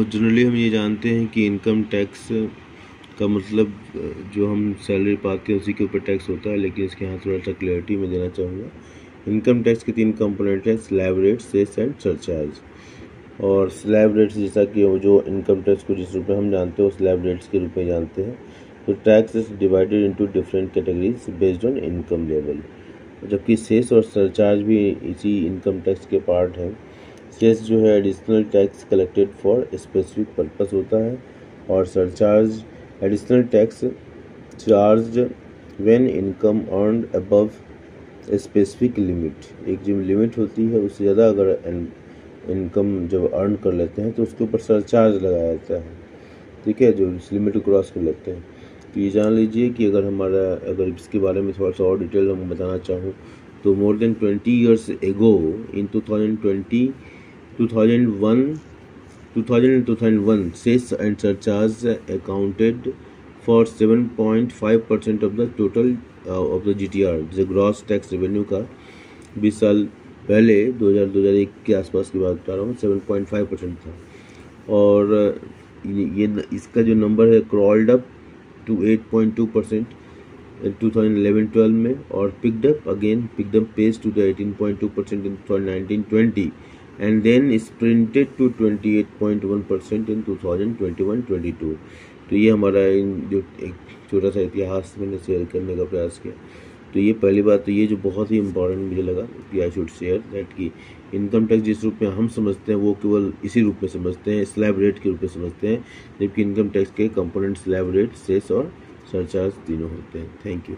Generally हम ये जानते हैं कि इनकम टैक्स का मतलब जो हम सैलरी पाते हैं उसी के ऊपर टैक्स होता है, लेकिन इसके यहाँ थोड़ा सा क्लैरिटी मैं देना चाहूँगा। इनकम टैक्स के 3 कंपोनेंट हैं, slab rate, cess and surcharge. और स्लैब रेट्स जैसा कि जो इनकम टैक्स को जिस रूप में हम जानते हैं वो स्लैब रेट्स के रूप में जानते हैं। तो tax is divided into different categories based on income level, जबकि सेस और सरचार्ज भी इसी इनकम टैक्स के पार्ट हैं। सेस जो है additional tax collected for specific purpose होता है, और surcharge additional tax charge when income earned above specific limit. एक जो लिमिट होती है उससे ज़्यादा अगर इनकम जब अर्न कर लेते हैं तो उसके ऊपर सरचार्ज लगाया जाता है, ठीक है, जो इस लिमिट को क्रॉस कर लेते हैं। तो ये जान लीजिए कि अगर इसके बारे में थोड़ा सा और डिटेल में बताना चाहूँ तो more than 20 years ago in 2001 cess and surcharge accounted for 7.5% of the total of the GTR, जैसे ग्रॉस टैक्स रेवेन्यू का 20 साल पहले 2001 के आसपास की बात बता रहा हूँ, 7.5% था। और ये इसका जो नंबर है क्रॉल्ड अप टू 8.2% 2011-12 में, और picked up pace to the 18.2% in 2019-20 and then sprinted to 28.1% in 2021-22। तो ये हमारा जो एक छोटा सा इतिहास मैंने शेयर करने का प्रयास किया। तो ये पहली बात, तो ये जो बहुत ही इम्पोर्टेंट मुझे लगा कि आई शुड शेयर दैट कि इनकम टैक्स जिस रूप में हम समझते हैं वो केवल इसी रूप में समझते हैं, स्लैब रेट के रूप में समझते हैं, जबकि इनकम टैक्स के कंपोनेंट स्लैब रेट, सेस और सरचार्ज तीनों होते हैं। Thank you.